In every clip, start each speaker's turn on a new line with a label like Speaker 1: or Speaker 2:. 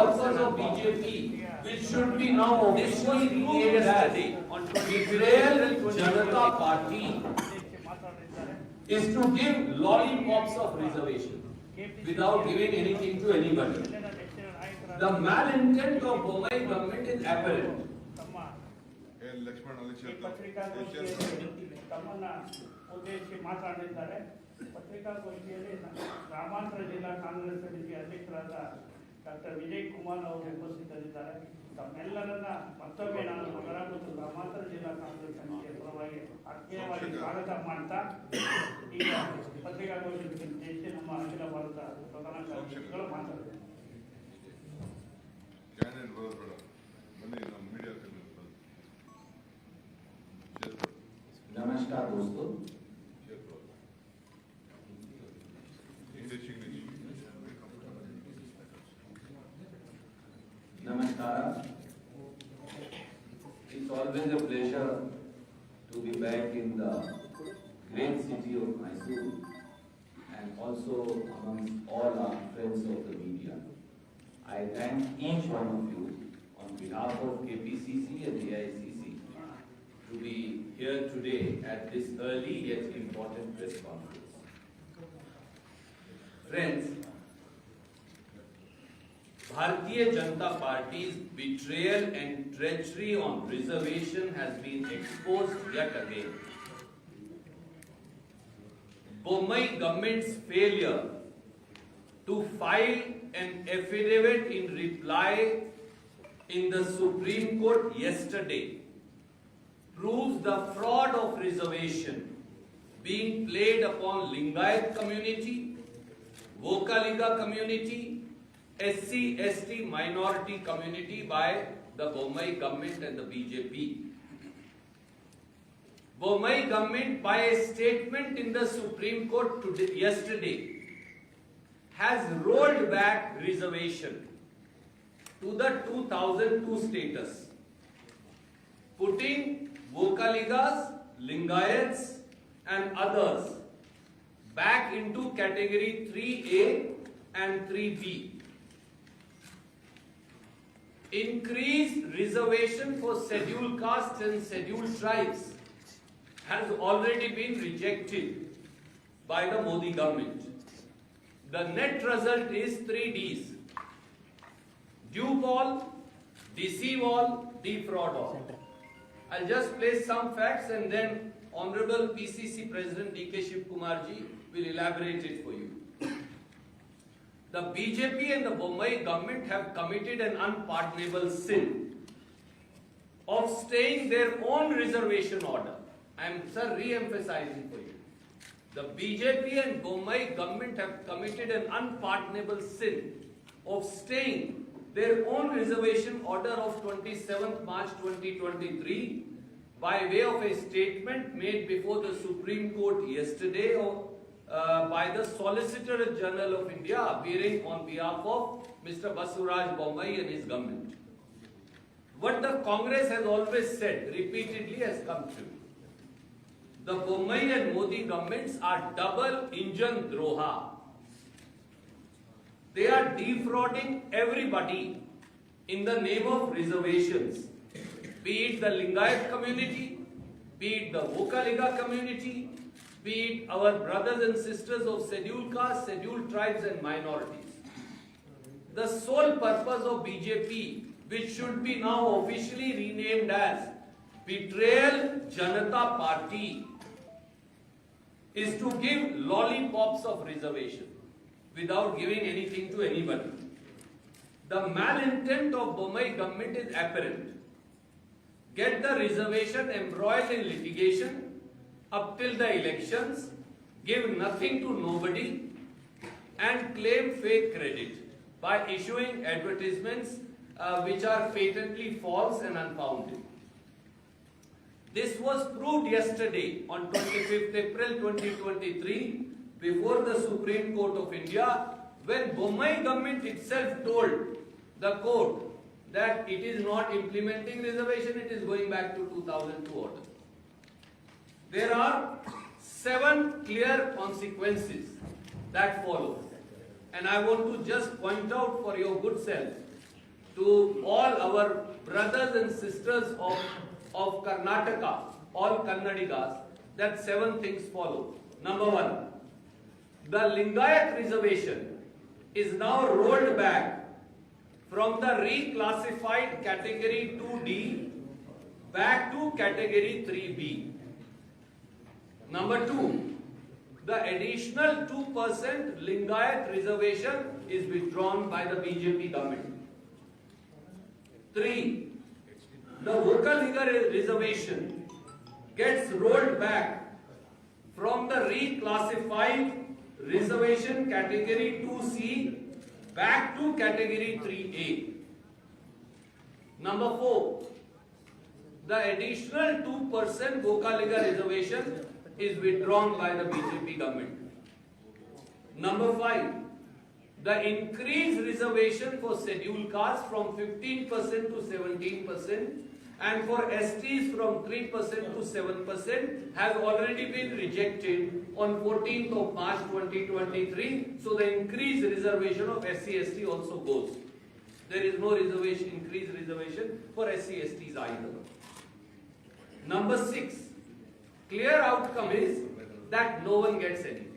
Speaker 1: purpose of BJP, which should be now officially renamed as Betrayal Janata Party, is to give lollipops of reservation without giving anything to anybody. The malintent of Bombay government is apparent.
Speaker 2: ಉದ್ದೇಶಿಸಿ ಮಾತನಾಡಿದ್ದಾರೆ. ಪತ್ರಿಕಾಗೋಷ್ಠಿಯಲ್ಲಿ ಗ್ರಾಮಾಂತರ ಜಿಲ್ಲಾ ಕಾಂಗ್ರೆಸ್ ಸಮಿತಿ ಅಧ್ಯಕ್ಷರಾದ doctor Vijay Kumar ಅವರು ಉಪಸ್ಥಿತರಿದ್ದಾರೆ. ತಮ್ಮೆಲ್ಲರನ್ನ ಮತ್ತೊಮ್ಮೆ ನಾನು ನಗರ ಮತ್ತು ಗ್ರಾಮಾಂತರ ಜಿಲ್ಲಾ ಕಾಂಗ್ರೆಸ್ ಸಮಿತಿಯ ಪರವಾಗಿ ಆತ್ಮೀಯವಾಗಿ ಸ್ವಾಗತ ಮಾಡ್ತಾ ಈಗ ಪತ್ರಿಕಾಗೋಷ್ಠಿ ಉದ್ದೇಶಿಸಿ ನಮ್ಮ ಅಖಿಲ ಭಾರತ ಪ್ರಧಾನ ಕಾರ್ಯದರ್ಶಿಗಳು ಮಾತಾಡಿದ್ದಾರೆ.
Speaker 3: नमस्कार दोस्तों, नमस्कार. It's always a pleasure to be back in the great city of Mysore and also amongst all our friends of the media. I thank each one of you on behalf of kpcc and AICC to be here today at this early yet important press conference. Friends, Bharatiya Janata Party's betrayal and treachery on reservation has been exposed yet again. Bombay government's failure to file an affidavit in reply in the Supreme Court yesterday proves the fraud of reservation being played upon Lingayat community, Vokaliga community, SC/ST minority community by the Bombay government and the BJP. Bombay government, by a statement in the Supreme Court yesterday, has rolled back reservation to the 2002 status, putting Vokaligas, Lingayats and others back into category 3A and 3B. Increased reservation for scheduled castes and scheduled tribes has already been rejected by the Modi government. The net result is 3 Ds: dupe all, deceive all, defraud all. I'll just place some facts and then Honorable PCC President D.K. Shivkumarji will elaborate it for you. The BJP and the Bombay government have committed an unpardonable sin of staying their own reservation order. I am, sir, re-emphasizing for you. The BJP and Bombay government have committed an unpardonable sin of staying their own reservation order of 27th March 2023 by way of a statement made before the Supreme Court yesterday by the Solicitor General of India appearing on behalf of Mr. Basuraj Bombay and his government. What the Congress has always said repeatedly has come true. The Bombay and Modi governments are double engine droha. They are defrauding everybody in the name of reservations, be it the Lingayat community, be it the Vokaliga community, be it our brothers and sisters of scheduled castes, scheduled tribes and minorities. The sole purpose of BJP, which should be now officially renamed as Betrayal Janata Party, is to give lollipops of reservation without giving anything to anybody. The malintent of Bombay government is apparent. Get the reservation embroiled in litigation up till the elections, give nothing to nobody and claim fake credit by issuing advertisements which are patently false and unfounded. This was proved yesterday on 25th April 2023 before the Supreme Court of India, when Bombay government itself told the court that it is not implementing reservation, it is going back to 2002 order. There are 7 clear consequences that follow, and I want to just point out for your good self to all our brothers and sisters of Karnataka, all Kannadigas, that 7 things follow. Number 1, the Lingayat reservation is now rolled back from the reclassified category 2D back to category 3B. Number 2, the additional 2% Lingayat reservation is withdrawn by the BJP government. 3, the Vocaliga reservation gets rolled back from the reclassified reservation category 2C back to category 3A. Number 4, the additional 2% Vocaliga reservation is withdrawn by the BJP government. Number 5, the increased reservation for scheduled castes from 15% to 17% and for STs from 3% to 7% has already been rejected on 14th of March 2023. So the increased reservation of SC/ST also goes. There is no reservation, increased reservation for SC/STs either. Number 6, clear outcome is that no one gets anything.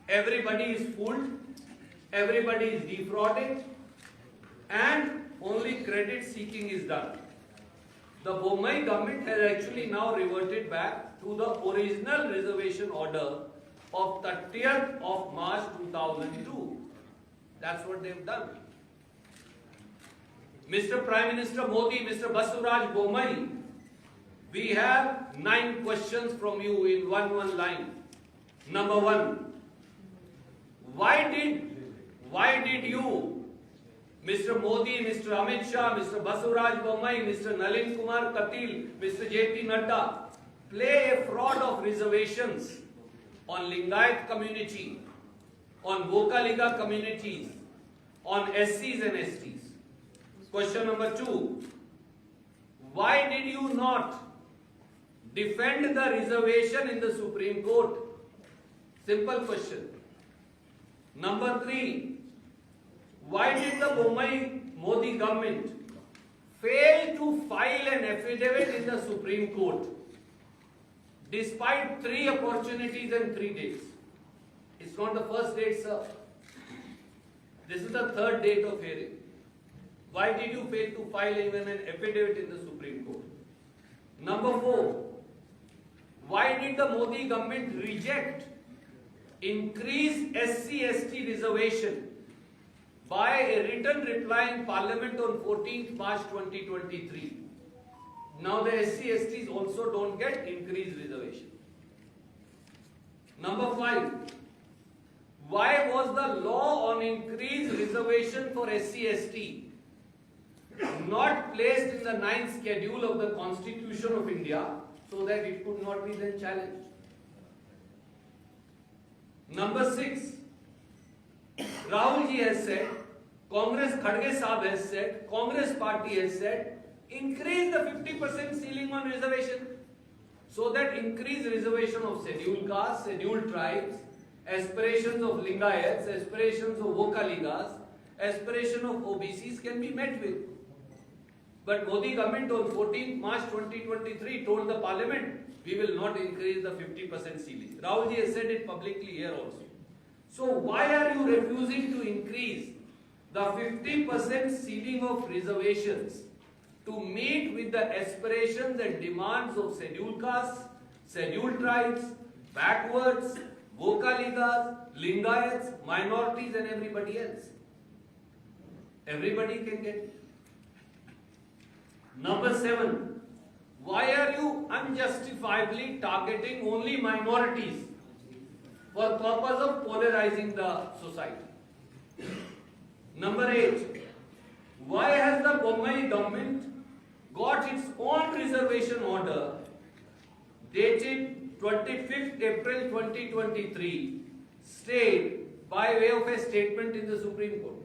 Speaker 3: Everybody is fooled, everybody is defrauded, and only credit seeking is done. The Bombay government has actually now reverted back to the original reservation order of 30th of March 2002. That's what they've done. Mr. Prime Minister Modi, Mr. Basuraj Bommai, we have 9 questions from you in one line. Number 1, why did you, Mr. Modi, Mr. Amit Shah, Mr. Basuraj Bommai, Mr. Nalin Kumar Katil, Mr. JP Nadda, play a fraud of reservations on Lingayat community, on Vocaliga communities, on SCs and STs? Question number 2, why did you not defend the reservation in the Supreme Court? Simple question. Number 3, why did the Bombay Modi government fail to file an affidavit in the Supreme Court despite 3 opportunities and 3 dates? It's not the first date, sir. This is the 3rd date of hearing. Why did you fail to file even an affidavit in the Supreme Court? Number 4, why did the Modi government reject increased SC/ST reservation by a written reply in Parliament on 14th March 2023? Now the SC/STs also don't get increased reservation. Number 5, why was the law on increased reservation for SC/ST not placed in the 9th schedule of the Constitution of India so that it could not be then challenged? Number 6, Rahul ji has said, Congress Khadge Saab has said, Congress party has said, increase the 50% ceiling on reservation so that increased reservation of scheduled castes, scheduled tribes, aspirations of Lingayats, aspirations of Vocaligas, aspiration of OBCs can be met with. But Modi government on 14th March 2023 told the Parliament, we will not increase the 50% ceiling. Rahul ji has said it publicly here also. So why are you refusing to increase the 50% ceiling of reservations to meet with the aspirations and demands of scheduled castes, scheduled tribes, backwards, Vocaligas, Lingayats, minorities and everybody else? Everybody can get it. Number 7, why are you unjustifiably targeting only minorities for purpose of polarizing the society? Number 8, why has the Bombay government got its own reservation order dated 25th April 2023 stayed by way of a statement in the Supreme Court?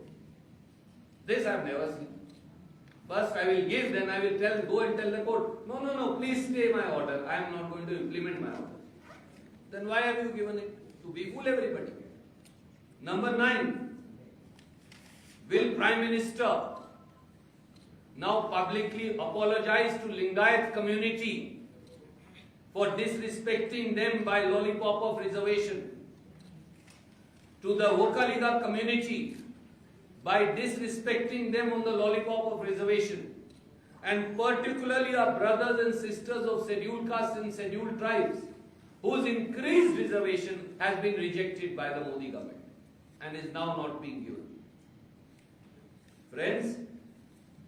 Speaker 3: This I have never seen. First I will give, then I will go and tell the court, no, please stay my order. I am not going to implement my order. Then why have you given it? To befool everybody. Number 9, Will Prime Minister now publicly apologize to Lingayat community for disrespecting them by lollipop of reservation? To the Vokaliga community by disrespecting them on the lollipop of reservation? And particularly our brothers and sisters of scheduled castes and scheduled tribes, whose increased reservation has been rejected by the Modi government and is now not being given. Friends,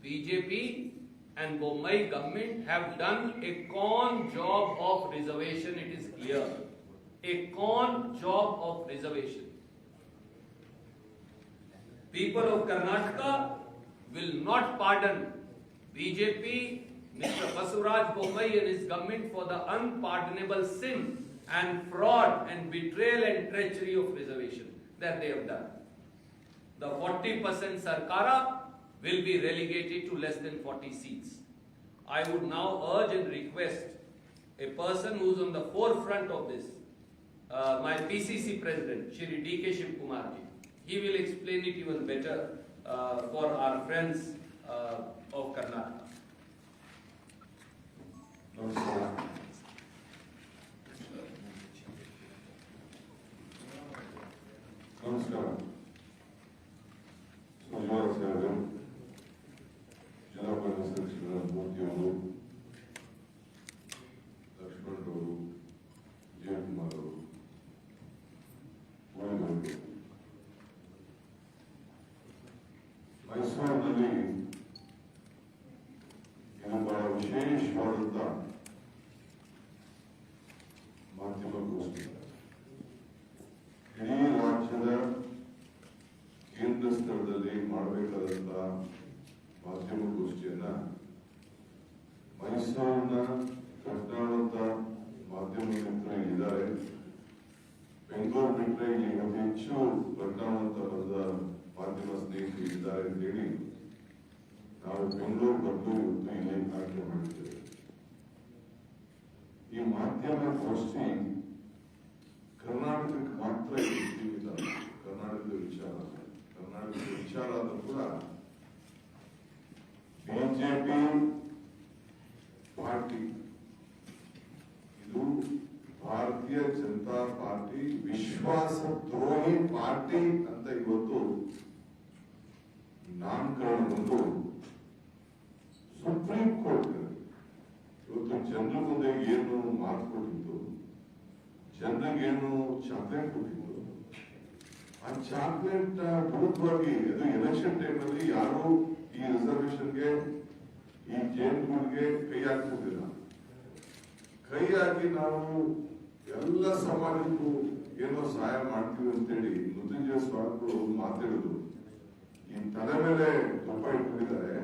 Speaker 3: BJP and Bombay government have done a con job of reservation, it is clear. A con job of reservation. People of Karnataka will not pardon BJP, Mr. Basuraj Bombay and his government for the unpardonable sin and fraud and betrayal and treachery of reservation that they have done. The 40% Sarkara will be relegated to less than 40 seats. I would now urge and request a person who is on the forefront of this, my PCC president, Shri D.K. Shivkumarji. He will explain it even better for our friends of Karnataka.
Speaker 4: Namaskar. Sujara Sagar, Jilla Professor Murthy ಅವರು, ಲಕ್ಷ್ಮಣ್ ಅವರು, ಜಯಕುಮಾರ್ ಅವರು, ಉಳಿದವರು. ಮೈಸೂರಿನಲ್ಲಿ ಇದು ಬಹಳ ವಿಶೇಷವಾದಂತ ಮಾಧ್ಯಮಗೋಷ್ಠಿ. ಇಡೀ ರಾಜ್ಯದ ಕೇಂದ್ರ ಸ್ಥಳದಲ್ಲಿ ಮಾಡಬೇಕಾದಂತ ಮಾಧ್ಯಮಗೋಷ್ಠಿಯನ್ನ ಮೈಸೂರಿನ ಕರ್ನಾಟಕದ ಮಾಧ್ಯಮ ಮಿತ್ರರು ಇಲ್ಲಿದ್ದಾರೆ. ಬೆಂಗಳೂರು ಬಿಟ್ಟರೆ ಇಲ್ಲಿ ಅತಿ ಹೆಚ್ಚು ಕರ್ನಾಟಕದ ಮಾಧ್ಯಮ ಸ್ನೇಹಿತರು ಇದ್ದಾರೆ ಅಂತ ಹೇಳಿ ನಾವು ಬೆಂಗಳೂರು ಬಂದು ಇವತ್ತು ಇಲ್ಲಿ ಕಾರ್ಯಕ್ರಮ ಮಾಡಿದ್ದೇವೆ. ಈ ಮಾಧ್ಯಮ ಗೋಷ್ಠಿ ಕರ್ನಾಟಕಕ್ಕೆ ಮಾತ್ರ ಸೀಮಿತ. ಕರ್ನಾಟಕದ ವಿಚಾರ ಆದರೂ ಕೂಡ ಬಿಜೆಪಿ ಪಾರ್ಟಿ, ಇದು ಭಾರತೀಯ ಜನತಾ ಪಾರ್ಟಿ ವಿಶ್ವಾಸ ದ್ರೋಹಿ ಪಾರ್ಟಿ ಅಂತ ಇವತ್ತು ನಾಮಕರಣಗೊಂಡು ಸುಪ್ರೀಂ ಕೋರ್ಟ್ ಇವತ್ತು ಜನರ ಮುಂದೆ ಏನು ಮಾತು ಕೊಟ್ಟಿದ್ದು, ಜನರಿಗೇನು ಚಾಕ್ಲೇಟ್ ಕೊಟ್ಟಿದ್ದು, ಆ ಚಾಕ್ಲೇಟ್ ವಿರುದ್ಧವಾಗಿ ಅದು ಎಲೆಕ್ಷನ್ ಟೈಮಲ್ಲಿ ಯಾರು ಈ ರಿಸರ್ವೇಶನ್ಗೆ, ಈ ಜೇನುಗಳಿಗೆ ಕೈ ಹಾಕ್ತಿರ್ಲಿಲ್ಲ. ಕೈ ಹಾಕಿ ನಾವು ಎಲ್ಲ ಸಮಾಜಕ್ಕೂ ಏನೋ ಸಹಾಯ ಮಾಡ್ತೀವಿ ಅಂತೇಳಿ ಮೃತ್ಯುಂಜಯ ಸ್ವಾಮಿಗಳು ಮಾತಾಡಿದ್ರು. ಈ ತಲೆ ಮೇಲೆ ತುಪ್ಪ ಇಟ್ಕೊಂಡಿದ್ದಾರೆ,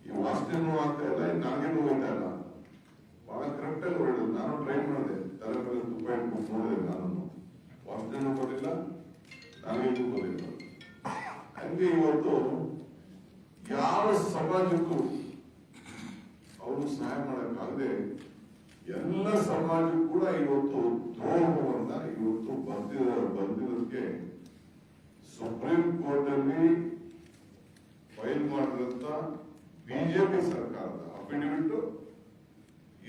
Speaker 4: ಈ ವಾಸನೆನೂ ಆಗ್ತಾ ಇಲ್ಲ, ನನಗೇನು ಹೋಗ್ತಾ ಇಲ್ಲ. ಬಹಳ ಕರೆಕ್ಟ್ ಆಗಿ ಹೊರಡಿದ್ರು. ನಾನು ಟ್ರೈ ಮಾಡಿದೆ, ತಲೆ ಮೇಲೆ ತುಪ್ಪ ಇಟ್ಕೊಂಡು ನೋಡಿದೆ. ನಾನು ವಾಸನೆನೂ ಬರಲಿಲ್ಲ, ನನಗೇನು ಬರಲಿಲ್ಲ. ಹಂಗೆ ಇವತ್ತು ಯಾವ ಸಮಾಜಕ್ಕೂ ಅವರು ಸಹಾಯ ಮಾಡಕ್ಕಾಗದೆ ಎಲ್ಲ ಸಮಾಜ ಕೂಡ ಇವತ್ತು ದ್ರೋಹವನ್ನ ಇವತ್ತು ಬಂದಿರೋದಕ್ಕೆ ಸುಪ್ರೀಂ ಕೋರ್ಟ್ ಅಲ್ಲಿ ಫೈಲ್ ಮಾಡಿದಂತ ಬಿಜೆಪಿ ಸರ್ಕಾರದ ಅಫಿಡವಿಟ್,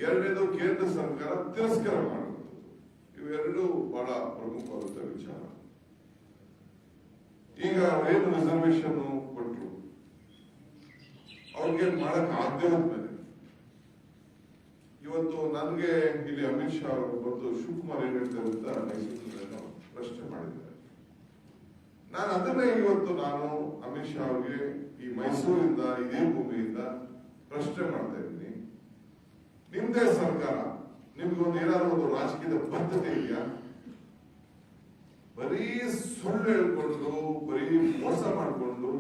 Speaker 4: ಎರಡನೇದು ಕೇಂದ್ರ ಸರ್ಕಾರ ತಿರಸ್ಕಾರ ಮಾಡುವಂಥದ್ದು. ಇವೆರಡು ಬಹಳ ಪ್ರಮುಖವಾದಂತ ವಿಚಾರ. ಈಗ ಏನು ರಿಸರ್ವೇಶನ್ ಕೊಟ್ಟರು, ಅವ್ರಿಗೆ ಮಾಡಕ್ ಆಗದೆ ಹೋದ್ಮೇಲೆ ಇವತ್ತು ನನಗೆ ಇಲ್ಲಿ ಅಮಿತ್ ಶಾ ಅವರು ಬಂದು ಶಿವಕುಮಾರ್ ಏನ್ ಹೇಳ್ತಾರೆ ಅಂತ ಮೈಸೂರಿನ ಪ್ರಶ್ನೆ ಮಾಡಿದ್ದಾರೆ. ನಾನು ಅದನ್ನೇ ಇವತ್ತು ನಾನು ಅಮಿತ್ ಶಾ ಅವರಿಗೆ ಈ ಮೈಸೂರಿಂದ, ಇದೇ ಭೂಮಿಯಿಂದ ಪ್ರಶ್ನೆ ಮಾಡ್ತಾ ಇದ್ದೀನಿ. ನಿಮ್ದೇ ಸರ್ಕಾರ, ನಿಮ್ಗೊಂದು ಏನಾದ್ರು ಒಂದು ರಾಜಕೀಯದ ಬದ್ಧತೆ ಇದೆಯಾ? ಬರೀ ಸುಳ್ಳು ಹೇಳ್ಕೊಂಡು, ಬರೀ ಮೋಸ ಮಾಡಿಕೊಂಡು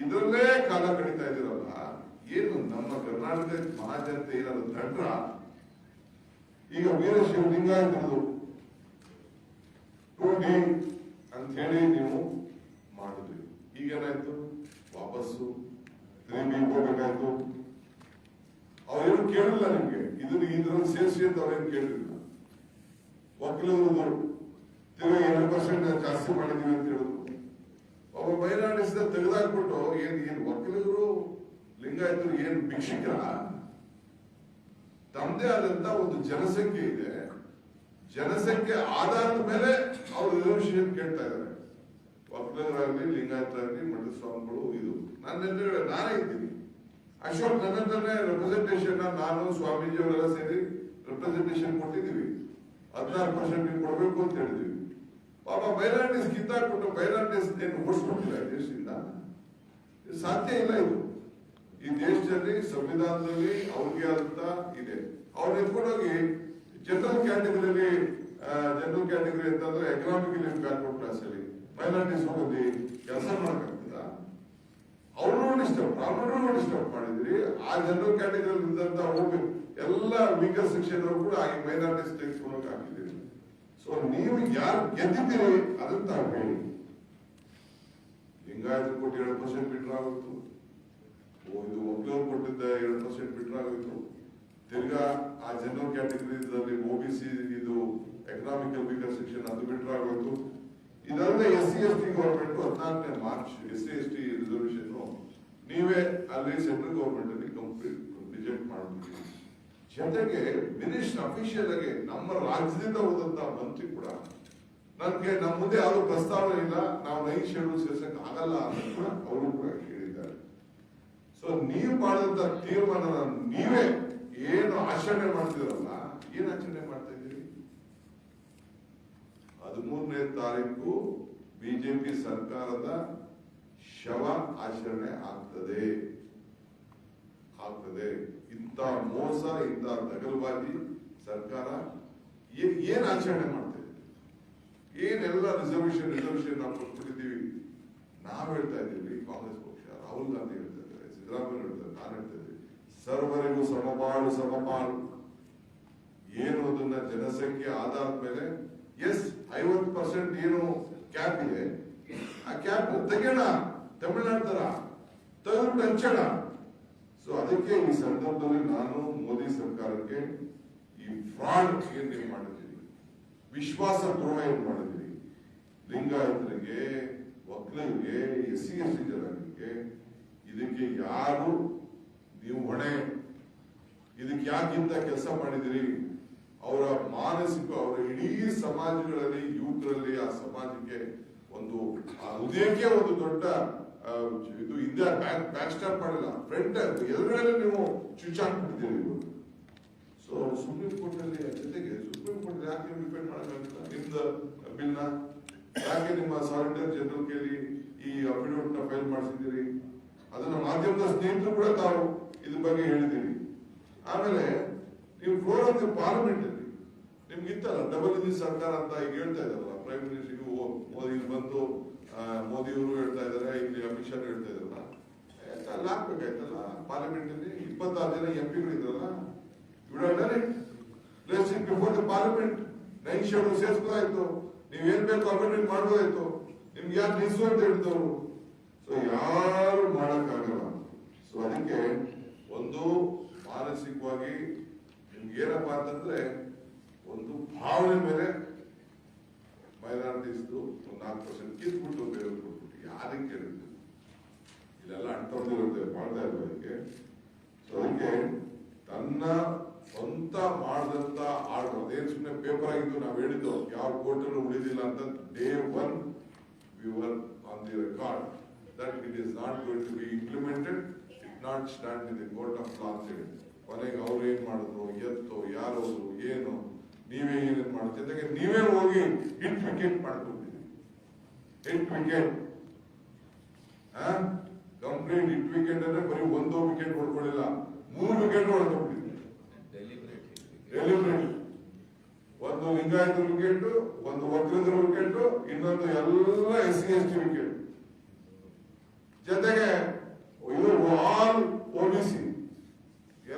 Speaker 4: ಇದರಲ್ಲೇ ಕಾಲ ಕಳೀತಾ ಇದ್ದೀರಲ್ಲ. ಏನು ನಮ್ಮ ಕರ್ನಾಟಕ ಮಹಾಜನತೆ ಏನಾದ್ರು ತಂಡ್ರ? ಈಗ ವೀರಶೈವ ಲಿಂಗಾಯತರದು 2D ಅಂತ ಹೇಳಿ ನೀವು ಮಾಡಿದ್ರಿ. ಈಗೇನಾಯ್ತು? ವಾಪಸ್ಸು 3B ಹೋಗ್ಬೇಕಾಯ್ತು. ಅವ್ರೇನು ಕೇಳಿಲ್ಲ ನಿಮ್ಗೆ, ಇದ್ರಲ್ಲಿ ಸೇರಿಸಿ ಅಂತ ಅವ್ರೇನು ಕೇಳಿಲ್ಲ. ವಕೀಲರು ತಿರುಗಿ 2% ಜಾಸ್ತಿ ಮಾಡಿದೀವಿ ಅಂತ ಹೇಳಿದ್ರು. ಒಬ್ಬ ಮೈನಾರಿಟಿಸ್ ತೆಗೆದಾಕ್ಬಿಟ್ಟು ಏನ್ ಒಕ್ಕಲಿಗರು ಲಿಂಗಾಯತರು ಏನ್ ಭಿಕ್ಷಿಕರ? ತಮ್ಮದೇ ಆದಂತ ಒಂದು ಜನಸಂಖ್ಯೆ ಇದೆ. ಜನಸಂಖ್ಯೆ ಆಧಾರದ ಮೇಲೆ ಅವ್ರು ರಿಸರ್ವೇಶನ್ ಕೇಳ್ತಾ ಇದ್ದಾರೆ. ಒಕ್ಕಲಿಗರಾಗ್ಲಿ, ಲಿಂಗಾಯತರಾಗ್ಲಿ, ಮಠದ ಸ್ವಾಮಿಗಳು. ಇದು ನಾನೇ ಇದ್ದೀನಿ. ಅಶೋಕ್ ನನ್ನನ್ನೇ ರೆಪ್ರೆಸೆಂಟೇಷನ್ ನಾನು ಸ್ವಾಮೀಜಿ ಅವರೆಲ್ಲ ಸೇರಿ ರೆಪ್ರೆಸೆಂಟೇಷನ್ ಕೊಟ್ಟಿದ್ದೀವಿ. 16% ಕೊಡ್ಬೇಕು ಅಂತ ಹೇಳಿದೀವಿ. ಪಾಪ ಮೈನಾರಿಟೀಸ್ ಕಿತ್ತಾಕ್ಬಿಟ್ಟು ಮೈನಾರಿಟೀಸ್ ಏನು ಓಡಿಸ್ಬಿಟ್ಟಿಲ್ಲ ದೇಶದಿಂದ. ಸಾಧ್ಯ ಇಲ್ಲ. ಇದು ಈ ದೇಶದಲ್ಲಿ ಸಂವಿಧಾನದಲ್ಲಿ ಅವ್ರಿಗೆ ಆದಂತ ಇದೆ. ಅವ್ರು ಎತ್ಕೊಂಡೋಗಿ ಜನರಲ್ ಕ್ಯಾಟಗರಿ ಅಂತಂದ್ರೆ ಎಕನಾಮಿಕಲಿ ಬ್ಯಾಕ್ವರ್ಡ್ ಕ್ಲಾಸ್ ಅಲ್ಲಿ ಮೈನಾರಿಟೀಸ್ ಹೋಗಿ ಕೆಲಸ ಮಾಡಕ್ಕಾಗ್ತದ? ಅವ್ರು ಡಿಸ್ಟರ್ಬ್ ಮಾಡಿದ್ರಿ. ಆ ಜನರಲ್ ಕ್ಯಾಟಗರಿ ಇದ್ದಂತ ಹೋಗ್ಬೇಕು ಎಲ್ಲ ವೀಕರ್ ಸೆಕ್ಷನ್ ಅವರು ಕೂಡ ಈ ಮೈನಾರಿಟೀಸ್ ತೆಗೆದುಕೊಳ್ಳೋಕೆ ಹಾಕಿದ್ದೀರಿ. ಸೊ ನೀವು ಯಾರು ಗೆದ್ದಿದ್ದೀರಿ ಅದನ್ನ ಹೇಳಿ. ಲಿಂಗಾಯತ ಕೊಟ್ಟು 7% ಬಿಟ್ರೆ ಆಗೋಯ್ತು. ಇದು ಒಕ್ಕಲಿಗರು ಕೊಟ್ಟಿದ್ದ 2% ಬಿಟ್ರೆ ಆಗೋಯ್ತು. ತಿರ್ಗಾ ಆ ಜನರಲ್ ಕ್ಯಾಟಗರಿದಲ್ಲಿ OBC ಇದು ಎಕನಾಮಿಕಲ್ ವೀಕರ್ ಸೆಕ್ಷನ್ ಅದು ಬಿಟ್ರೆ ಆಗೋಯ್ತು. ಇದಲ್ಲದೆ SC/ST government 14ನೇ March SC/ST reservation ನೀವೇ ಅಲ್ಲಿ ಸೆಂಟ್ರಲ್ ಗವರ್ಮೆಂಟ್ ಅಲ್ಲಿ ಕಂಪ್ಲೀಟ್ ರಿಜೆಕ್ಟ್ ಮಾಡ್ಬಿಟ್ಟಿದ್ದೀವಿ. ಜೊತೆಗೆ ಮಿನಿಸ್ಟರ್ ಅಫಿಷಿಯಲ್ ಆಗಿ ನಮ್ಮ ರಾಜ್ಯದಿಂದ ಹೋದಂತ ಮಂತ್ರಿ ಕೂಡ ನನ್ಗೆ ನಮ್ಮ ಮುಂದೆ ಯಾವ್ದು ಪ್ರಸ್ತಾವನೆ ಇಲ್ಲ, ನಾವು 9 ಶೆಡ್ಯೂಲ್ ಸೇರ್ಸಕ್ ಆಗಲ್ಲ ಅಂತ ಕೂಡ ಅವರು ಕೂಡ ಹೇಳಿದ್ದಾರೆ. ಸೊ ನೀವು ಮಾಡಿದಂತ ತೀರ್ಮಾನ ನೀವೇ ಏನು ಆಚರಣೆ ಮಾಡ್ತಿರಲ್ಲ, ಏನ್ ಆಚರಣೆ ಮಾಡ್ತಾ ಇದ್ದೀರಿ? 13ನೇ ತಾರೀಕು ಬಿಜೆಪಿ ಸರ್ಕಾರದ ಶವ ಆಚರಣೆ ಆಗ್ತದೆ. ಇಂಥ ಮೋಸ, ಇಂಥ ದಗಲ್ಬಾಜಿ ಸರ್ಕಾರ ಏನ್ ಆಚರಣೆ ಮಾಡ್ತೇವೆ? ಏನೆಲ್ಲ ರಿಸರ್ವೇಶನ್ ನಾವು ಕೊಟ್ಬಿಟ್ಟಿದ್ದೀವಿ. ನಾವ್ ಹೇಳ್ತಾ ಇದ್ದೀವಿ, ಕಾಂಗ್ರೆಸ್ ಪಕ್ಷ, ರಾಹುಲ್ ಗಾಂಧಿ ಹೇಳ್ತಾ ಇದ್ದಾರೆ, ಸಿದ್ದರಾಮಯ್ಯ ಹೇಳ್ತಾರೆ, ನಾನು ಹೇಳ್ತಾ ಇದ್ದೀವಿ, ಸರ್ವರಿಗೂ ಸಮಪಾಲು. ಏನು ಅದನ್ನ ಜನಸಂಖ್ಯೆ ಆಧಾರದ ಮೇಲೆ 50% ಏನು ಕ್ಯಾಪ್ ಇದೆ, ಆ ಕ್ಯಾಪ್ ತೆಗೆಯೋಣ, ತಮಿಳುನಾಡು ತರ ತೆಗೆದು ಹಂಚೋಣ. ಸೊ ಅದಕ್ಕೆ ಈ ಸಂದರ್ಭದಲ್ಲಿ ನಾನು ಮೋದಿ ಸರ್ಕಾರಕ್ಕೆ ಈ ಫ್ರಾಡ್ ಏನ್ ನೀವು ಮಾಡಿದ್ದೀರಿ, ವಿಶ್ವಾಸ ದ್ರೋಹ ಏನ್ ಮಾಡಿದ್ದೀರಿ, ಲಿಂಗಾಯತರಿಗೆ, ಒಕ್ಕಲಿಗರಿಗೆ, SC/ST ಜನಾಂಗಕ್ಕೆ, ಇದಕ್ಕೆ ಯಾರು ನೀವು ಹೊಣೆ? ಇದಕ್ಕೆ ಯಾಕಿಂತ ಕೆಲಸ ಮಾಡಿದಿರಿ? ಅವರ ಮಾನಸಿಕ, ಅವರ ಇಡೀ ಸಮಾಜಗಳಲ್ಲಿ, ಯುವಕರಲ್ಲಿ, ಆ ಸಮಾಜಕ್ಕೆ ಒಂದು ಉದಯಕ್ಕೆ ಒಂದು ದೊಡ್ಡ ಇದು ಹಿಂದೆ ಬ್ಯಾಕ್ ಸ್ಟಾಪ್ ಮಾಡಿಲ್ಲ, ಫ್ರಂಟ್ ಎದುರುಗಡೆ ನೀವು ಚುಚ್ಚಾಕ್ಬಿಟ್ಟಿದ್ದೀರಿ. ಸೊ ಸುಪ್ರೀಂ ಕೋರ್ಟ್ ಅಲ್ಲಿ ಜೊತೆಗೆ ಸುಪ್ರೀಂ ಕೋರ್ಟ್ ಯಾಕೆ ನೀವು ಡಿಪೆಂಡ್ ಮಾಡಕ್ಕಾಗಿಲ್ಲ? ನಿಮ್ದು ಬಿಲ್ನ ಯಾಕೆ ನಿಮ್ಮ ಸಾಲಿಸಿಟರ್ ಜನರಲ್ ಕೇಳಿ ಈ ಅಫಿಡವಿಟ್ ನ ಫೈಲ್ ಮಾಡಿಸಿದ್ದೀರಿ? ಅದನ್ನ ಮಾಧ್ಯಮದ ಸ್ನೇಹಿತರು ಕೂಡ ತಾವು ಇದ್ರ ಬಗ್ಗೆ ಹೇಳಿದ್ದೀರಿ. ಆಮೇಲೆ ನೀವು ಫ್ಲೋರ್ ಆಫ್ ದಿ ಪಾರ್ಲಿಮೆಂಟ್ ಅಲ್ಲಿ ನಿಮ್ಗಿತ್ತಲ್ಲ ಡಬಲ್ ಇಂಜಿನ್ ಸರ್ಕಾರ ಅಂತ ಈಗ ಹೇಳ್ತಾ ಇದಾರಲ್ಲ, ಪ್ರೈಮ್ ಮಿನಿಸ್ಟರ್ ಮೋದಿ ಬಂದು ಮೋದಿಯವರು ಹೇಳ್ತಾ ಇದಾರೆ, ಇಲ್ಲಿ ಅಮಿತ್ ಶಾ ಹೇಳ್ತಾ ಇದಾರಲ್ಲ, ಅಲ್ಲಿ ಹಾಕ್ಬೇಕಾಯ್ತಲ್ಲ ಪಾರ್ಲಿಮೆಂಟ್ ಅಲ್ಲಿ 26 ಜನ MP ಇದ್ರಲ್ಲ, ಬಿಫೋರ್ ದ ಪಾರ್ಲಿಮೆಂಟ್ 9 ಶೆಡ್ಯೂಲ್ ಸೇರಿಸ್ಬೋದಾಯ್ತು, ನೀವೇನ್ ಬೇಕು ಅಮೆಂಡ್ಮೆಂಟ್ ಮಾಡ್ಬೋದಾಯ್ತು, ನಿಮ್ಗೆ ಯಾರು ನಿಲ್ಸು ಅಂತ ಹೇಳ್ತವ್ರು. ಸೊ ಯಾರು ಮಾಡಕ್ಕಾಗಲ್ಲ. ಸೊ ಅದಕ್ಕೆ ಒಂದು ಮಾನಸಿಕವಾಗಿ ನಿಮ್ಗೆ ಏನಪ್ಪಾ ಅಂತಂದ್ರೆ ಒಂದು ಭಾವನೆ ಮೇಲೆ ಮೈನಾರಿಟೀಸ್ 4% ಕಿತ್ಬಿಟ್ಟು ಬೇರೆ ಕೊಟ್ಬಿಟ್ಟು ಯಾರಿಗೆ ಕೇಳಿದ್ರು? ಇದೆಲ್ಲ ಅಂಟಿರುತ್ತೆ, ಮಾಡ್ತಾ ಇಲ್ವ ಅದಕ್ಕೆ? ಸೊ ಅದಕ್ಕೆ ತನ್ನ ಸ್ವಂತ ಮಾಡಿದಂತ ಆರ್ಡರ್ ಅದೇನು ಸುಮ್ಮನೆ ಪೇಪರ್ ಆಗಿದ್ದು ನಾವು ಹೇಳಿದ್ದು ಯಾವ ಕೋರ್ಟಲ್ಲೂ ಉಳಿದಿಲ್ಲ ಅಂತ day 1 we were on the record that it is not going to be implemented, it not stand in the court of law. ಕೊನೆಗೆ ಅವ್ರು ಏನ್ ಮಾಡಿದ್ರು, ಎತ್ತು ಯಾರು ಏನು, ನೀವೇ ಏನೇನ್ ಮಾಡೋ ಜೊತೆಗೆ ನೀವೇ ಹೋಗಿ ಹಿಟ್ ವಿಕೆಟ್ ಮಾಡ್ಕೊಡ್ತೀವಿ. Hit wicket complete hit wicket ಅಂದ್ರೆ ಬರೀ 1 ವಿಕೆಟ್ ಹೊಡ್ಕೊಳ್ಳಿಲ್ಲ, 3 ವಿಕೆಟ್ ಹೊಡ್ಕೊಬಿಟ್ಟಿದ್ವಿ. ಡೆಲಿಬ್ರೇಟ್ ಒಂದು ಲಿಂಗಾಯತ ವಿಕೆಟ್, ಒಂದು ಒಕ್ಕಲಿಗರ ವಿಕೆಟ್, ಇನ್ನೊಂದು ಎಲ್ಲ SC/ST ವಿಕೆಟ್, ಜೊತೆಗೆ ಇದು ಆಲ್ OBC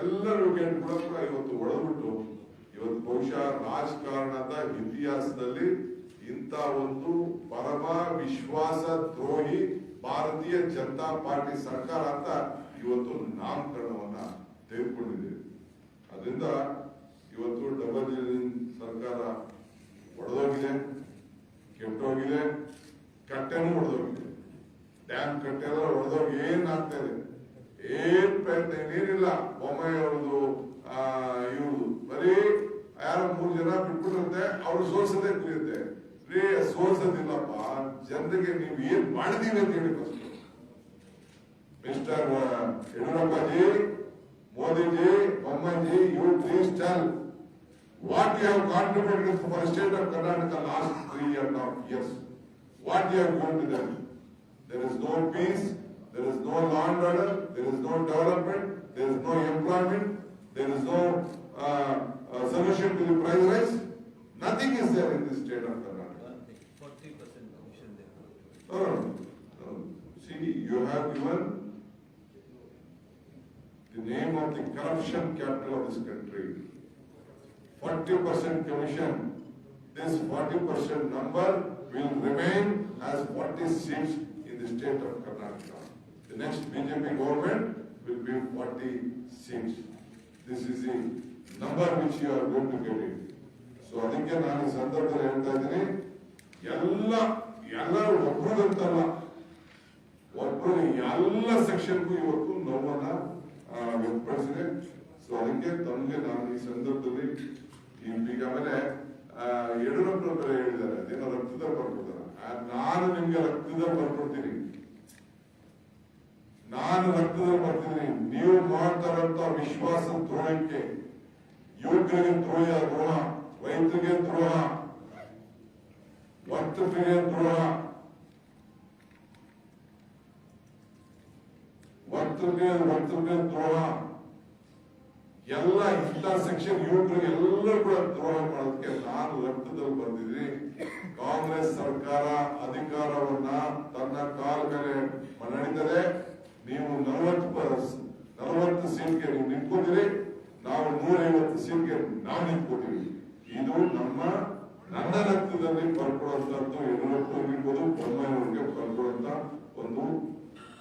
Speaker 4: ಎಲ್ಲರ ವಿಕೆಟ್ ಕೂಡ ಇವತ್ತು ಹೊಡೆದ್ಬಿಟ್ಟು ಇವತ್ತು ಬಹುಶಃ ರಾಜಕಾರಣದ ಇತಿಹಾಸದಲ್ಲಿ ಇಂಥ ಒಂದು ಪರಮ ವಿಶ್ವಾಸ ದ್ರೋಹಿ ಭಾರತೀಯ ಜನತಾ ಪಾರ್ಟಿ ಸರ್ಕಾರ ಅಂತ ಇವತ್ತು ನಾಮಕರಣವನ್ನ ತೆಗೆದುಕೊಂಡಿದೆ. ಅದರಿಂದ ಇವತ್ತು ಡಬಲ್ ಇಂಜಿನ್ ಸರ್ಕಾರ ಒಡೆದೋಗಿದೆ, ಕೆಟ್ಟೋಗಿದೆ, ಕಟ್ಟೆನೂ ಒಡೆದೋಗಿದೆ. ಡ್ಯಾಮ್ ಕಟ್ಟೆಲ್ಲ ಹೊಡೆದೋಗಿ ಏನ್ ಆಗ್ತಾ ಇದೆ, ಏನ್ ಪ್ರಯತ್ನ ಏನಿಲ್ಲ. ಬೊಮ್ಮಾಯಿ ಅವ್ರದ್ದು ಇವ್ರದು ಬರೀ ಯಾರೋ 3 ಜನ ಬಿಟ್ಬಿಟ್ಟಿರುತ್ತೆ, ಅವ್ರು ಸೋಲ್ಸೋದೇ ಕುರಿಯುತ್ತೆ. ರೀ ಸೋಲ್ಸೋದಿಲ್ಲಪ್ಪ, ಜನರಿಗೆ ನೀವು ಏನ್ ಮಾಡಿದೀವಿ ಅಂತ ಹೇಳಿ ಫಸ್ಟ್. ಮಿಸ್ಟರ್ ಯಡಿಯೂರಪ್ಪಜಿ, ಮೋದಿಜಿ, ಬೊಮ್ಮಾಯಿಜಿ, you please tell what you have contributed for the state of Karnataka last 3.5 years. What you have given to them? There is no peace, there is no law and order, there is no development, there is no employment, there is no solution to the price rise. Nothing is there in the state of Karnataka.
Speaker 3: 40% commission there.
Speaker 4: No. See, you have given the name of the corruption capital of this country. 40% commission. This 40% number will remain as 40 seats in the state of Karnataka. The next BJP government will be 40 seats. This is the number which you are going to get it. So ಅದಕ್ಕೆ ನಾನು ಈ ಸಂದರ್ಭದಲ್ಲಿ ಹೇಳ್ತಾ ಇದ್ದೀನಿ, ಎಲ್ಲರೂ ಒಬ್ಬರಿಗಂತಲ್ಲ, ಒಬ್ಬರು ಎಲ್ಲ ಸೆಕ್ಷನ್ಗೂ ಇವತ್ತು ನೋವನ್ನ ವ್ಯಕ್ತಪಡಿಸಿದೆ. ಸೊ ಅದಕ್ಕೆ ತಮಗೆ ನಾನು ಈ ಸಂದರ್ಭದಲ್ಲಿ ಈಗ ಆಮೇಲೆ ಯಡಿಯೂರಪ್ಪನ ಬೇರೆ ಹೇಳಿದ್ದಾರೆ, ಅದೇನೋ ರಕ್ತದಲ್ಲಿ ಬರ್ಕೊಡ್ತಾರೆ. ನಾನು ನಿಮ್ಗೆ ರಕ್ತದಲ್ಲಿ ಬರ್ಕೊಡ್ತೀನಿ, ನಾನು ರಕ್ತದಲ್ಲಿ ಬರ್ತೀನಿ. ನೀವು ಮಾಡ್ತಾರಂತ ವಿಶ್ವಾಸ ದ್ರೋಹಕ್ಕೆ, ಯುವಕರಿಗೆ ದ್ರೋಹ, ರೈತರಿಗೆ ದ್ರೋಹ, ವರ್ತಕರಿಗೆ ದ್ರೋಹ, ವರ್ತಕರಿಗೆ ದ್ರೋಹ, ಎಲ್ಲ ಇಂಥ ಸೆಕ್ಷನ್ ಯುವಕರಿಗೆ ಎಲ್ಲರೂ ಕೂಡ ದ್ರೋಹ ಮಾಡೋದಕ್ಕೆ ನಾನು ರಕ್ತದಲ್ಲಿ ಬಂದಿದ್ದೀನಿ. ಕಾಂಗ್ರೆಸ್ ಸರ್ಕಾರ ಅಧಿಕಾರವನ್ನ ತನ್ನ ಕಾಲ ಮೇಲೆ ನಡೀತದೆ. ನೀವು 40 ಸೀಟ್ಗೆ ನೀವು ನಿಂತ್ಕೋತೀರಿ, ನಾವು 150 ಸೀಟ್ಗೆ ನಾವು ನಿಂತ್ಕೋತೀವಿ. ಇದು ನನ್ನ ರಕ್ತದಲ್ಲಿ ಬರ್ಕೊಡುವಂತದ್ದು, ಯಡಿಯೂರಪ್ಪನಿರ್ಬೋದು, ಬೊಮ್ಮಾಯಿಯವರಿಗೆ ಬರ್ಕೊಡುವಂತ ಒಂದು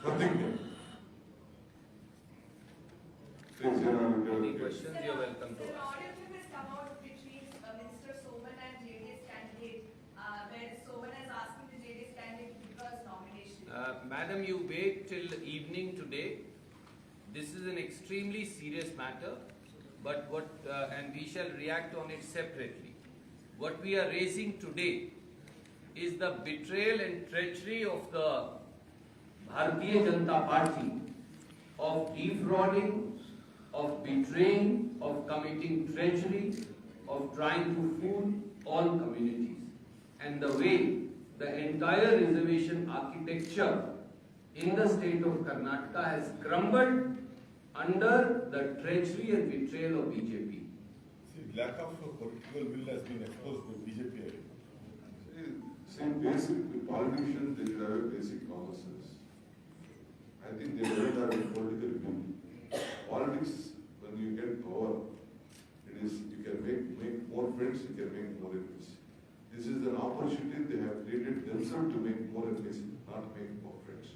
Speaker 4: ಪ್ರತಿಜ್ಞೆ.
Speaker 3: Any questions, you're welcome to
Speaker 5: An
Speaker 3: ask.
Speaker 5: audio clip has come out between Minister Soman and JDS candidate, where Soman is asking the JDS candidate to withdraw his nomination.
Speaker 3: Madam, you wait till evening today. This is an extremely serious matter, but and we shall react on it separately. What we are raising today is the betrayal and treachery of the Bharatiya Janata Party, of defrauding, of betraying, of committing treachery, of trying to fool all communities. And the way the entire reservation architecture in the state of Karnataka has crumbled under the treachery and betrayal of BJP.
Speaker 6: See, lack of political will has been exposed by BJP.
Speaker 4: See, basically, politicians, they should have a basic common sense. I think they don't have a political will. Politics, when you get power, you can make more friends, you can make more enemies. This is an opportunity they have created themselves to make more enemies, not make more friends.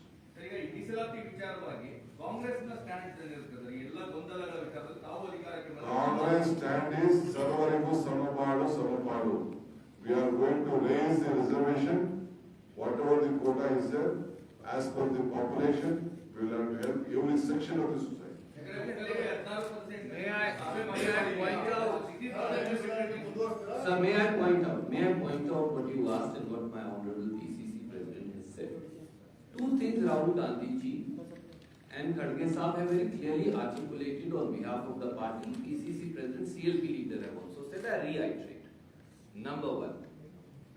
Speaker 3: ಈಗ ಈ ಮೀಸಲಾತಿ ವಿಚಾರವಾಗಿ ಕಾಂಗ್ರೆಸ್ನ stand ಏನಿರ್ತದೆ, ಎಲ್ಲ ಗೊಂದಲಗಳ ವಿಚಾರದಲ್ಲಿ ತಾವು ಅಧಿಕಾರಕ್ಕೆ
Speaker 4: Congress stand is ಸರ್ವರಿಗೂ ಸಮಪಾಡು. We are going to raise the reservation, whatever the quota is there, as per the population, we will have to help every section of the society.
Speaker 3: May I point out? Sir, may I point out what you asked and what my honorable PCC president has said. Two things Rahul Gandhi ji and Khadge Saab have very clearly articulated on behalf of the party. PCC president, CLP leader have also said. I reiterate. Number one,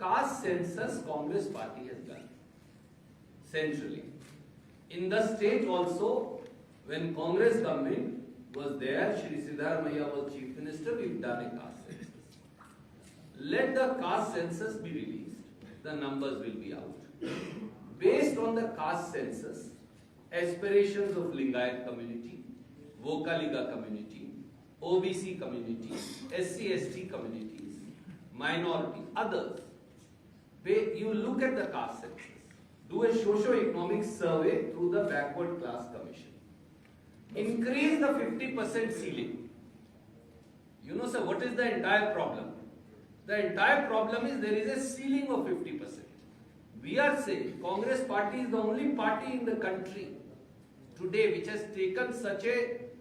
Speaker 3: caste census Congress party has done centrally. In the state also, when Congress government was there, Shri Siddharamaiah was chief minister, we've done a caste census. Let the caste census be released, the numbers will be out. Based on the caste census, aspirations of Lingayat community, Vokaliga community, OBC community, SC/ST communities, minority, others, you look at the caste census, do a socio-economic survey through the backward class commission. Increase the 50% ceiling. You know, sir, what is the entire problem? The entire problem is there is a ceiling of 50%. We are saying Congress party is the only party in the country today which has taken such a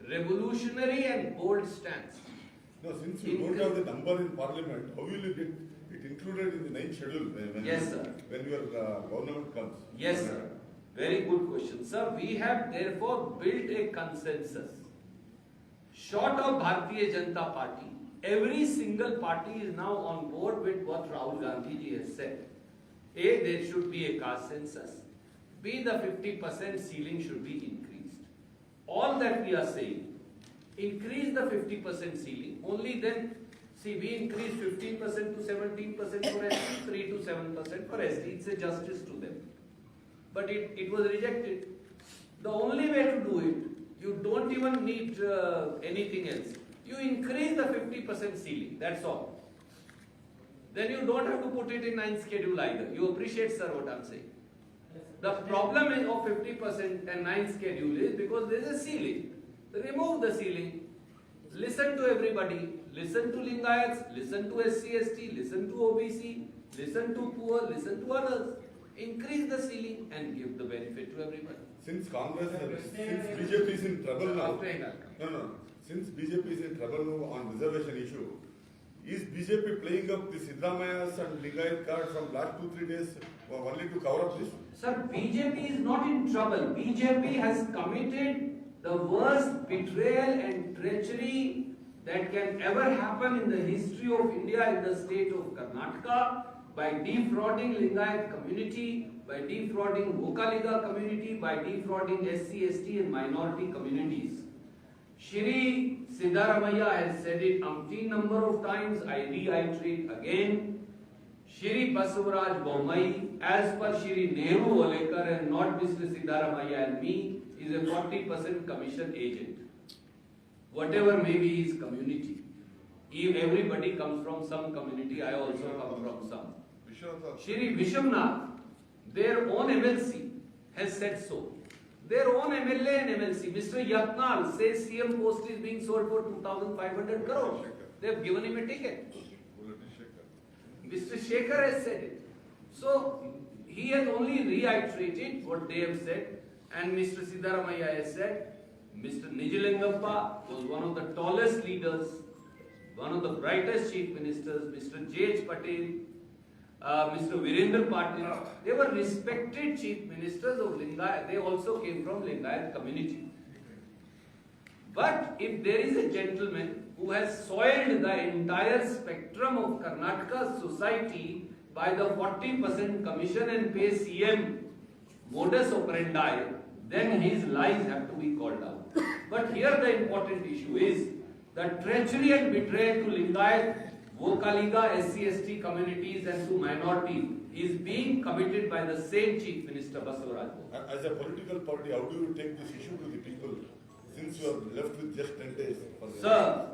Speaker 3: revolutionary and bold stance.
Speaker 6: No, since you don't have the number in parliament, how will you get it included in the 9th schedule
Speaker 3: Yes, sir.
Speaker 6: when your government comes?
Speaker 3: Yes, sir. Very good question. Sir, we have therefore built a consensus. Short of Bharatiya Janata Party, every single party is now on board with what Rahul Gandhi ji has said. A, there should be a caste census. B, the 50% ceiling should be increased. All that we are saying, increase the 50% ceiling, only then, see, we increase 15% to 17% for ST, 3 to 7% for ST. It's a justice to them. But it was rejected. The only way to do it, you don't even need anything else. You increase the 50% ceiling, that's all. Then you don't have to put it in 9th schedule either. You appreciate, sir, what I'm saying. The problem is of 50% and 9th schedule is because there is a ceiling. Remove the ceiling. Listen to everybody. Listen to Lingayats, listen to SC/ST, listen to OBC, listen to poor, listen to others. Increase the ceiling and give the benefit to everybody.
Speaker 6: Since BJP is in trouble now. No. Since BJP is in trouble now on reservation issue, is BJP playing up the Siddamayas and Lingayat card from last 2-3 days only to cover up this?
Speaker 3: Sir, BJP is not in trouble. BJP has committed the worst betrayal and treachery that can ever happen in the history of India in the state of Karnataka by defrauding Lingayat community, by defrauding Vokaliga community, by defrauding SC/ST and minority communities. Shri Siddaramaiah has said it umpteen number of times, I reiterate again. Shri Basavaraj Bommai, as per Shri Nehru Olekar and not Mr. Siddaramaiah and me, is a 40% commission agent. Whatever may be his community. If everybody comes from some community, I also come from some. Shri Vishamnath, their own MLC, has said so. Their own MLA and MLC, Mr. Yatnal, says CM post is being sold for 2,500 crores. They have given him a ticket. Mr. Shekhar has said it. So, he has only reiterated what they have said, and Mr. Siddaramaiah has said, Mr. Nijilingappa was one of the tallest leaders, one of the brightest chief ministers, Mr. J.H. Patel, Mr. Virendra Patil, they were respected chief ministers of Lingayat. They also came from Lingayat community. But if there is a gentleman who has soiled the entire spectrum of Karnataka society by the 40% commission and pay CM modus operandi, then his lies have to be called out. But here the important issue is the treachery and betrayal to Lingayat, Vokaliga, SC/ST communities and to minorities is being committed by the same Chief Minister Basavaraj.
Speaker 6: As a political party, how do you take this issue to the people since you are left with just 10 days?
Speaker 3: Sir,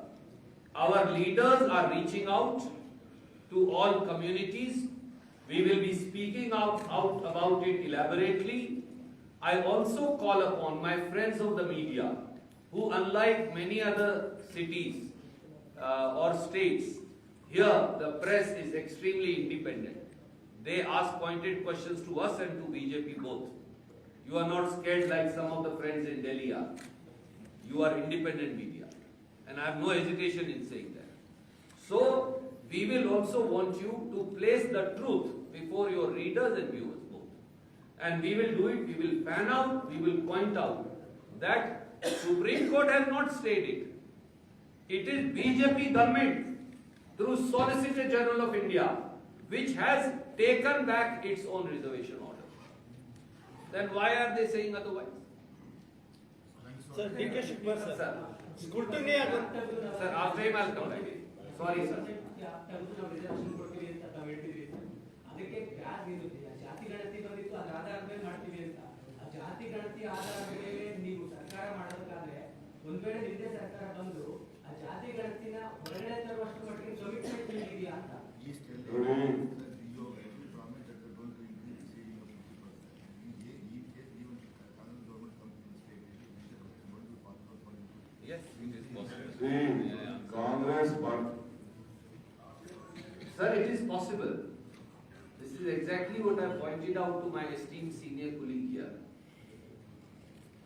Speaker 3: our leaders are reaching out to all communities. We will be speaking out about it elaborately. I also call upon my friends of the media who, unlike many other cities or states, here the press is extremely independent. They ask pointed questions to us and to BJP both. You are not scared like some of the friends in Delhi are. You are independent media. And I have no hesitation in saying that. So, we will also want you to place the truth before your readers and viewers both. And we will do it, we will pan out, we will point out that Supreme Court has not stayed it. It is BJP government through Solicitor General of India which has taken back its own reservation order. Then why are they saying otherwise?
Speaker 2: Sir, DK Shikbar sir. Scrutiny
Speaker 3: Sir, after him I'll come back. Sorry sir.
Speaker 7: ಜಾತಿ ಗಣತಿ ಬಂದಿತ್ತು ಅದರ ಆಧಾರದ ಮೇಲೆ ಮಾಡ್ತೀವಿ ಅಂತ ಆ ಜಾತಿ ಗಣತಿ ಆಧಾರದ ಮೇಲೆ ನೀವು ಸರ್ಕಾರ ಮಾಡಬೇಕಾದ್ರೆ ಒಂದ್ ವೇಳೆ ನಿನ್ನೆ ಸರ್ಕಾರ ಬಂದು ಆ ಜಾತಿ ಗಣತಿನ ಹೊರಗಡೆ ತರುವಷ್ಟು ಮಟ್ಟಿಗೆ ಕಮಿಟ್ಮೆಂಟ್ ಇದೆಯಾ ಅಂತ
Speaker 3: Yes, it is possible.
Speaker 4: Congress party.
Speaker 3: Sir, it is possible. This is exactly what I pointed out to my esteemed senior colleague here.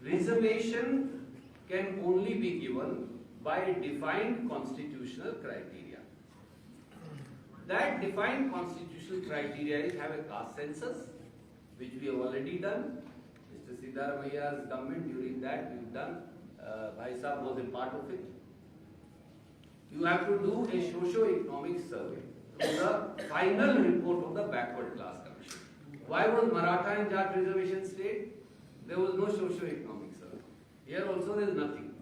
Speaker 3: Reservation can only be given by defined constitutional criteria. That defined constitutional criteria is have a caste census, which we have already done. Mr. Siddharamaia's government during that we've done. Bhai Sahab was a part of it. You have to do a socio-economic survey through the final report of the Backward Class Commission. Why was Maratha and Jat reservation state? There was no socio-economic survey. Here also there is nothing.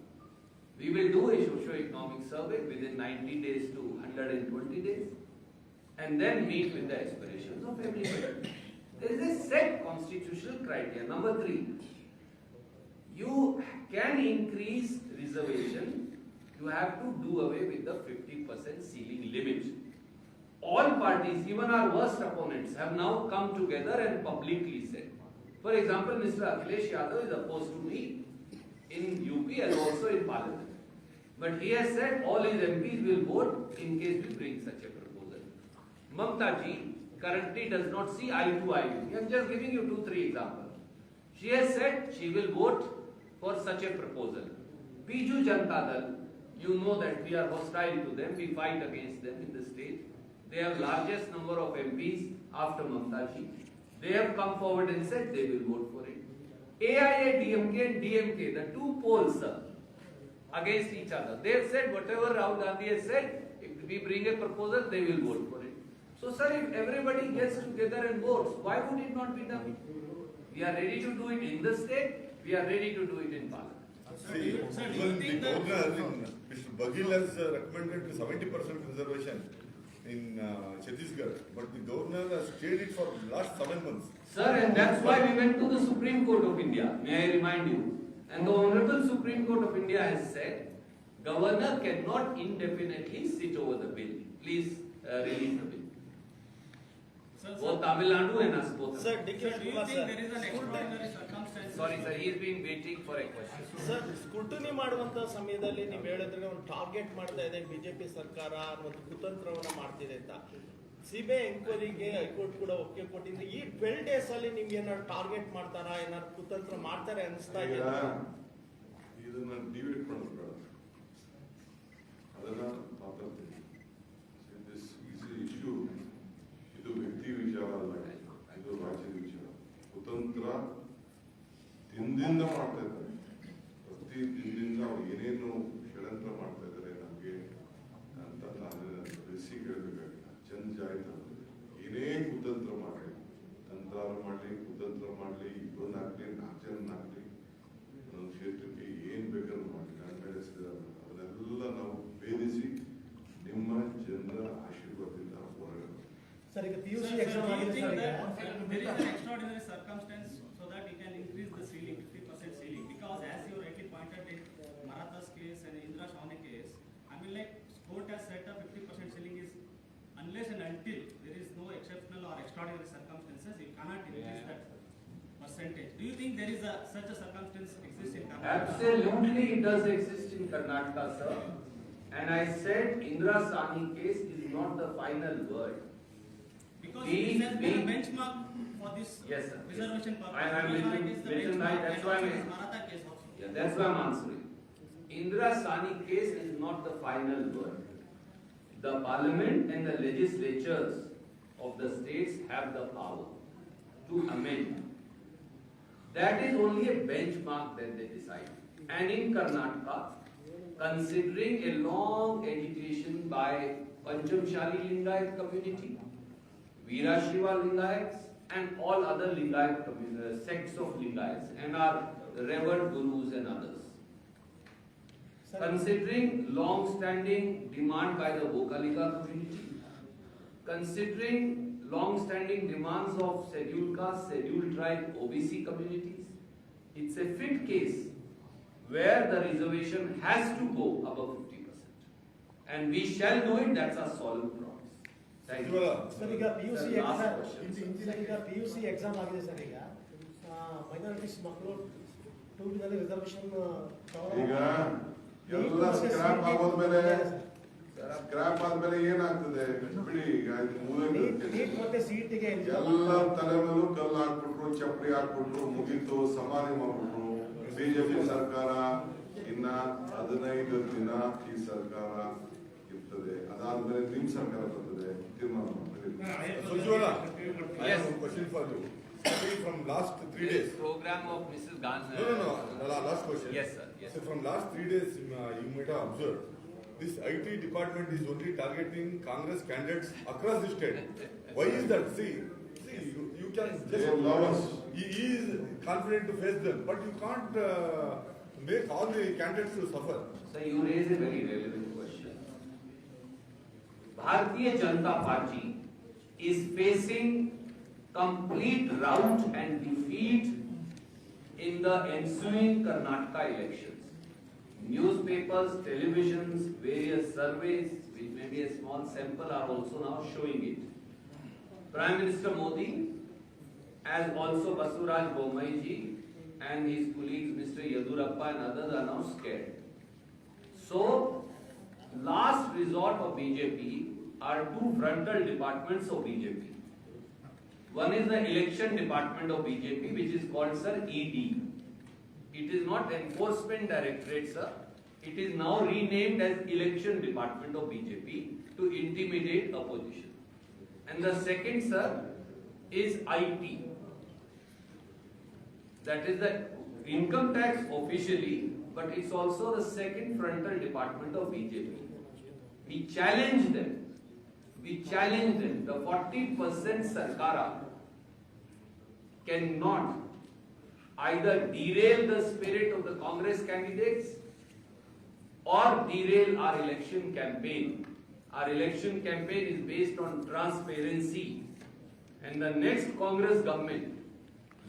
Speaker 3: We will do a socio-economic survey within 90 days to 120 days and then meet with the aspirations of everybody. There is a set constitutional criteria. Number 3, you can increase reservation, you have to do away with the 50% ceiling limit. All parties, even our worst opponents, have now come together and publicly said. For example, Mr. Akhilesh Yadav is opposed to me in UP and also in Parliament. But he has said all his MPs will vote in case we bring such a proposal. Mamta ji currently does not see eye to eye with me. I am just giving you 2-3 examples. She has said she will vote for such a proposal. Biju Janata Dal, you know that we are hostile to them, we fight against them in the state. They have largest number of MPs after Mamta ji. They have come forward and said they will vote for it. AIA, DMK and DMK, the 2 poles against each other. They have said whatever Rahul Gandhi has said, if we bring a proposal, they will vote for it. So sir, if everybody gets together and votes, why would it not be done? We are ready to do it in the state, we are ready to do it in Parliament.
Speaker 6: See, even the governor, Mr. Bagil has recommended 70% reservation in Chhattisgarh, but the governor has stayed it for the last 7 months.
Speaker 3: Sir, and that's why we went to the Supreme Court of India, may I remind you. And the Honorable Supreme Court of India has said, Governor cannot indefinitely sit over the bill. Please release the bill. Both Tamil Nadu and us both.
Speaker 8: Sir, do you think
Speaker 7: there is an extraordinary circumstance?
Speaker 3: Sorry sir, he has been waiting for a question.
Speaker 8: Sir scrutiny ಮಾಡುವಂತ ಸಮಯದಲ್ಲಿ ನೀವು ಹೇಳಿದ್ರೆ ಒಂದು target ಮಾಡ್ತಾ ಇದೆ BJP ಸರ್ಕಾರ ಒಂದು ಕುತಂತ್ರವನ್ನ ಮಾಡ್ತಿದೆ ಅಂತ ಸಿಬಿಐ ಎಂಕ್ವೈರಿಗೆ ಹೈಕೋರ್ಟ್ ಕೂಡ ಒಪ್ಪಿಗೆ ಕೊಟ್ಟಿದೆ. ಈ 12 days ಅಲ್ಲಿ ನಿಮ್ಗೆ ಏನಾದ್ರು ಟಾರ್ಗೆಟ್ ಮಾಡ್ತಾರಾ, ಏನಾದ್ರು ಕುತಂತ್ರ ಮಾಡ್ತಾರೆ ಅನಿಸ್ತಾ ಇದೆ?
Speaker 4: ಇದನ್ನ ಡಿಬೇಟ್ ಮಾಡೋದು ಅದನ್ನ ಮಾತಾಡ್ತೀನಿ. ದಿಸ್ ಇಶ್ಯೂ ಇದು ವ್ಯಕ್ತಿ ವಿಚಾರ ಅಲ್ಲ, ಇದು ರಾಜ್ಯದ ವಿಚಾರ. ಕುತಂತ್ರ ದಿನದಿಂದ ಮಾಡ್ತಾ ಇದ್ದಾರೆ, ಪ್ರತಿ ದಿನದಿಂದ ಅವ್ರು ಏನೇನು ಷಡ್ಯಂತ್ರ ಮಾಡ್ತಾ ಇದ್ದಾರೆ ನಮಗೆ ಅಂತ ನಾನು ಬೆಳೆಸಿ ಕೇಳಬೇಕಾಗಿಲ್ಲ. ಚಂದ ಆಯ್ತು, ಏನೇ ಕುತಂತ್ರ ಮಾಡಲಿ, ತಂತ್ರ ಮಾಡಲಿ, ಕುತಂತ್ರ ಮಾಡಲಿ, ಇಬ್ಬರನ್ನಾಗಲಿ 4 ಜನನಾಗಲಿ, ನಮ್ಮ ಕ್ಷೇತ್ರಕ್ಕೆ ಏನ್ ಬೇಕಾದ್ರೂ ಮಾಡಲಿ, ನಾನು ಬೆಳೆಸಿದ ಅದನ್ನೆಲ್ಲ ನಾವು ಭೇದಿಸಿ ನಿಮ್ಮ ಜನರ ಆಶೀರ್ವಾದದಿಂದ ಹೊರಗೆ.
Speaker 8: ಸರ್ ಈಗ PUC ಎಕ್ಸಾಮ್ ಆಗಿದೆ sir.
Speaker 7: There is an extraordinary circumstance so that you can increase the ceiling, 50% ceiling, because as you rightly pointed in Maratha's case and Indra Shawne case, I mean like court has set up 50% ceiling is unless and until there is no exceptional or extraordinary circumstances, you cannot increase that percentage. Do you think there is such a circumstance exists in Karnataka?
Speaker 3: Absolutely it does exist in Karnataka, sir. And I said Indra Sani case is not the final word.
Speaker 7: Because it has been a benchmark for this
Speaker 3: yes, sir.
Speaker 7: reservation purpose.
Speaker 3: I am little right, that's why I
Speaker 7: Maratha case also.
Speaker 3: Yeah, that's why I'm answering. Indra Sani case is not the final word. The parliament and the legislatures of the states have the power to amend. That is only a benchmark that they decide. And in Karnataka, considering a long agitation by Panchamshali Lingayat community, Veera Shiva Lingayats and all other Lingayat sects of Lingayats and our revered gurus and others. Considering long-standing demand by the Vokaliga community, considering long-standing demands of scheduled caste, scheduled tribe, OBC communities, it's a fit case where the reservation has to go above 50%. And we shall do it, that's our solemn promise. Thank you.
Speaker 8: Sir ಈಗ PUC exam ಆಗಿದೆ sir. ಈಗ minorities ಮಕ್ಕಳು 2 ರಲ್ಲಿ reservation
Speaker 4: ಈಗ ಎಲ್ಲ scrap ಆಗೋದ್ಮೇಲೆ scrap ಆದ್ಮೇಲೆ ಏನಾಗ್ತದೆ ಬಿಡಿ, ಈಗ ಇದು ಮುಗಿದೋಯ್ತು.
Speaker 8: ನೀಟ್ ಮತ್ತೆ ಸೀಟಿಗೆ
Speaker 4: ಎಲ್ಲ ತಲೆ ಮೇಲೂ ಕಲ್ಲು ಹಾಕ್ಬಿಟ್ರು, ಚಪ್ಪಡಿ ಹಾಕ್ಬಿಟ್ರು, ಮುಗೀತು, ಸಮಾಧಿ ಮಾಡ್ಬಿಟ್ರು. ಬಿಜೆಪಿ ಸರ್ಕಾರ ಇನ್ನ 15 ದಿನ ಈ ಸರ್ಕಾರ ಇರ್ತದೆ. ಅದಾದ್ಮೇಲೆ ನಿಮ್ ಸರ್ಕಾರ ಬರ್ತದೆ, ತೀರ್ಮಾನ ಮಾಡ್ತಾರೆ.
Speaker 6: Sujwala, I have a question for you. Starting from last 3 days.
Speaker 3: Program of Mrs. Gandhi.
Speaker 6: No, last question.
Speaker 3: Yes, sir. Yes.
Speaker 6: So from last 3 days, you might have observed, this IT department is only targeting Congress candidates across the state. Why is that? See, you can
Speaker 4: They love us.
Speaker 6: He is confident to face them, but you can't make all the candidates to suffer.
Speaker 3: So you raise a very relevant question. Bharatiya Janata Party is facing complete rout and defeat in the ensuing Karnataka elections. Newspapers, televisions, various surveys, which may be a small sample, are also now showing it. Prime Minister Modi, as also Basuraj Bomaiji and his colleagues Mr. Yadurappa and others, are now scared. So, last resort of BJP are two frontal departments of BJP. One is the election department of BJP, which is called, sir, ED. It is not Enforcement Directorate, sir. It is now renamed as Election Department of BJP to intimidate opposition. And the second, sir, is IT. That is the income tax officially, but it's also the second frontal department of BJP. We challenge them. The 40% Sarkara cannot either derail the spirit of the Congress candidates or derail our election campaign. Our election campaign is based on transparency, and the next Congress government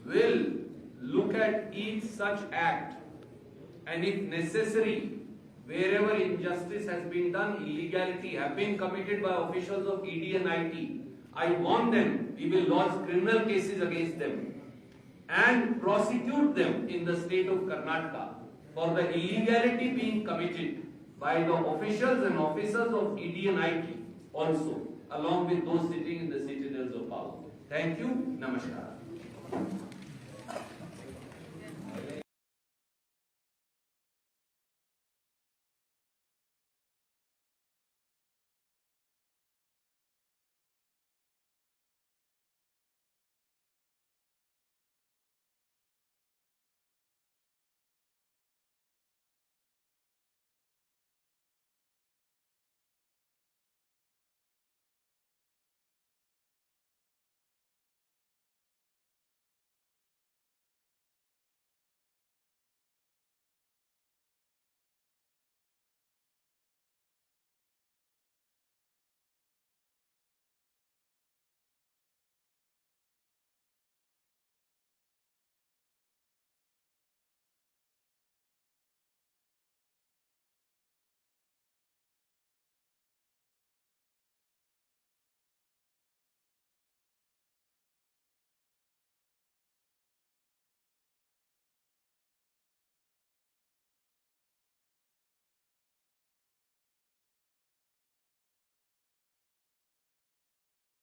Speaker 3: will look at each such act, and if necessary, wherever injustice has been done, illegality have been committed by officials of ED and IT, I warn them, we will lodge criminal cases against them and prosecute them in the state of Karnataka for the illegality being committed by the officials and officers of ED and IT also, along with those sitting in the citadels of power. Thank you. Namaskar.